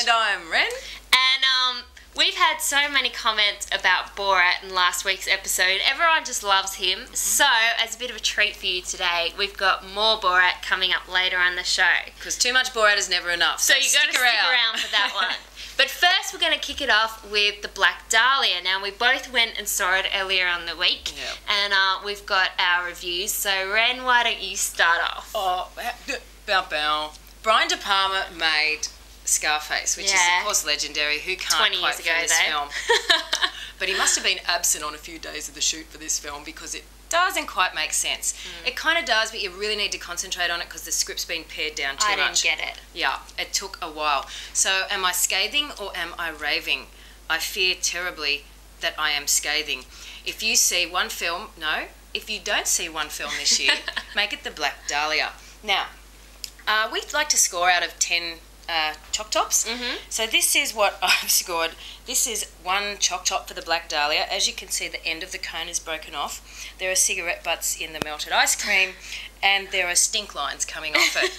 And I'm Ren. And we've had so many comments about Borat in last week's episode. Everyone just loves him. So, as a bit of a treat for you today, we've got more Borat coming up later on the show. Because too much Borat is never enough. So you got to stick around for that one. But first, we're going to kick it off with the Black Dahlia. Now, we both went and saw it earlier on the week, and we've got our reviews. So, Ren, why don't you start off? Oh, bow. Brian De Palma made Scarface, which is, of course, legendary. Who can't 20 quote years ago, from this though. film? But he must have been absent on a few days of the shoot for this film because it doesn't quite make sense. It kind of does, but you really need to concentrate on it because the script's been pared down too much. I didn't get it. Yeah, it took a while. So am I scathing or am I raving? I fear terribly that I am scathing. If you see one film, if you don't see one film this year, make it the Black Dahlia. Now, we'd like to score out of 10 choc tops. So this is what I've scored. This is 1 choc top for the Black Dahlia. As you can see, the end of the cone is broken off. There are cigarette butts in the melted ice cream, and there are stink lines coming off it.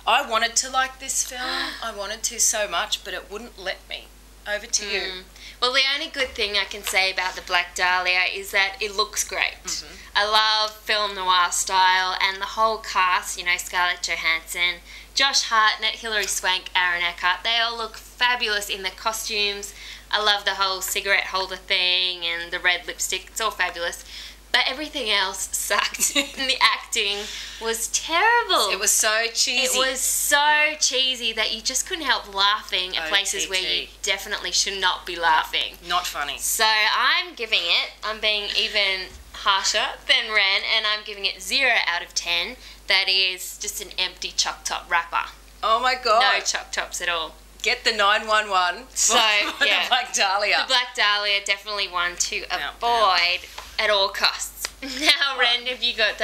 I wanted to like this film. I wanted to so much, but it wouldn't let me. Over to you. Well, the only good thing I can say about the Black Dahlia is that it looks great. I love film noir style, and the whole cast, you know, Scarlett Johansson, Josh Hartnett, Hilary Swank, Aaron Eckhart, they all look fabulous in their costumes. I love the whole cigarette holder thing and the red lipstick. It's all fabulous. But everything else sucked. And the acting was terrible. It was so cheesy. It was so cheesy that you just couldn't help laughing at places where you definitely should not be laughing. Not funny. So I'm giving it, I'm being even harsher than Ren, and I'm giving it 0 out of 10. That is just an empty choc top wrapper. Oh my God. No choc tops at all. Get the 911 So, for the Black Dahlia. The Black Dahlia, definitely one to avoid at all costs. Now, Ren, have you got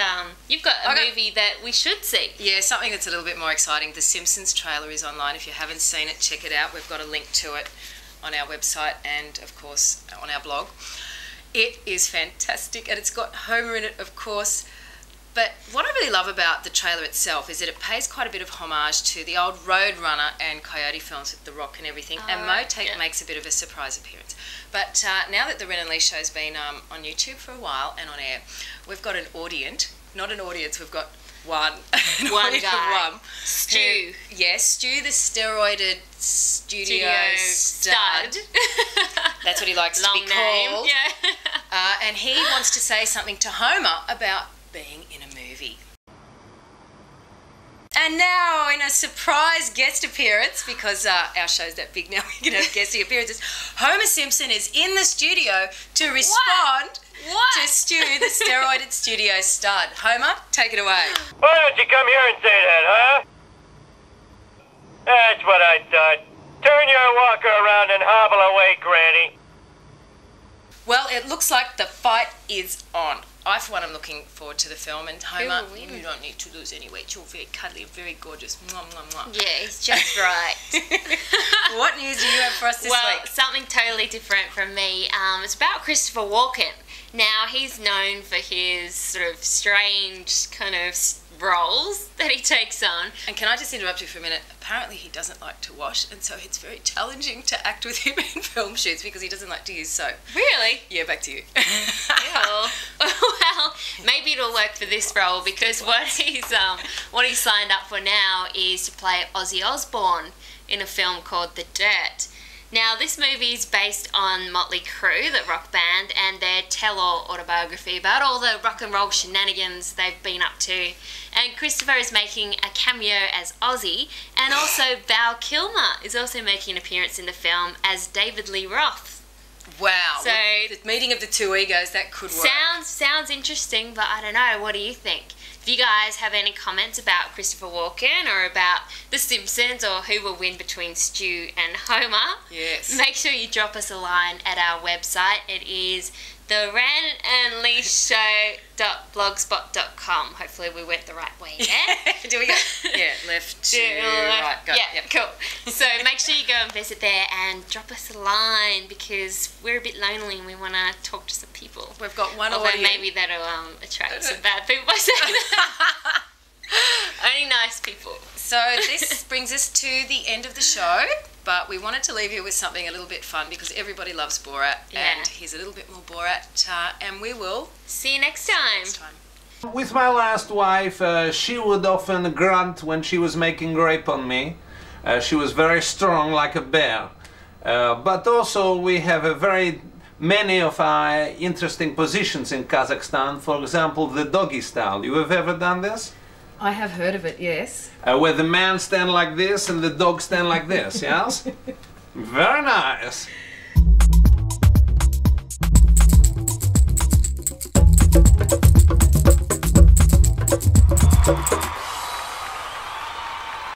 you've got a movie that we should see? Yeah, something that's a little bit more exciting. The Simpsons trailer is online. If you haven't seen it, check it out. We've got a link to it on our website and, of course, on our blog. It is fantastic, and it's got Homer in it, of course. But what I really love about the trailer itself is that it pays quite a bit of homage to the old Roadrunner and Coyote films with The Rock and everything, and makes a bit of a surprise appearance. But now that the Ren Leash Show's been on YouTube for a while and on air, we've got an audience, not an audience, we've got one guy. One. Stu. Yes, Stu, the steroided studio stud. That's what he likes to be called. Yeah. And he wants to say something to Homer about being in a movie. And now, in a surprise guest appearance, because our show's that big now, we can have guesting appearances, Homer Simpson is in the studio to respond to Stu, the steroided studio stud. Homer, take it away. Why don't you come here and say that, huh? That's what I thought. Turn your walker around and hobble away, Granny. Well, it looks like the fight is on. I, for one, am looking forward to the film, and Homer, you don't need to lose any weight. You're very cuddly, very gorgeous. Mwah, mwah, mwah. Yeah, he's just right. What news do you have for us this week? Well, something totally different from me. It's about Christopher Walken. Now, he's known for his sort of strange kind of roles that he takes on. And can I just interrupt you for a minute? Apparently he doesn't like to wash, and so it's very challenging to act with him in film shoots because he doesn't like to use soap. Really? Yeah, back to you. Well, maybe it'll work for this role because what he's signed up for now is to play Ozzy Osbourne in a film called The Dirt. Now, this movie is based on Motley Crue, the rock band, and their tell-all autobiography about all the rock and roll shenanigans they've been up to. And Christopher is making a cameo as Ozzy, and also Val Kilmer is also making an appearance in the film as David Lee Roth. Wow. So the meeting of the two egos, that could work. Sounds interesting, but I don't know. What do you think? If you guys have any comments about Christopher Walken or about The Simpsons or who will win between Stu and Homer, make sure you drop us a line at our website. It is the renandleashshow.blogspot.com. Hopefully we went the right way there. Do we go? Yeah, left to right. Go. Yeah, cool. So make sure you go and visit there and drop us a line because we're a bit lonely and we want to talk to some people. We've got one Although audience. maybe that'll attract some bad people by saying that. Only nice people. So this brings us to the end of the show. But we wanted to leave you with something a little bit fun because everybody loves Borat, and he's a little bit more Borat, and we will see you next time. With my last wife, she would often grunt when she was making grape on me. She was very strong like a bear. But also we have many of our interesting positions in Kazakhstan. For example, the doggy style. You have ever done this? I have heard of it, yes. Where the man stand like this and the dog stand like this, yes? Very nice.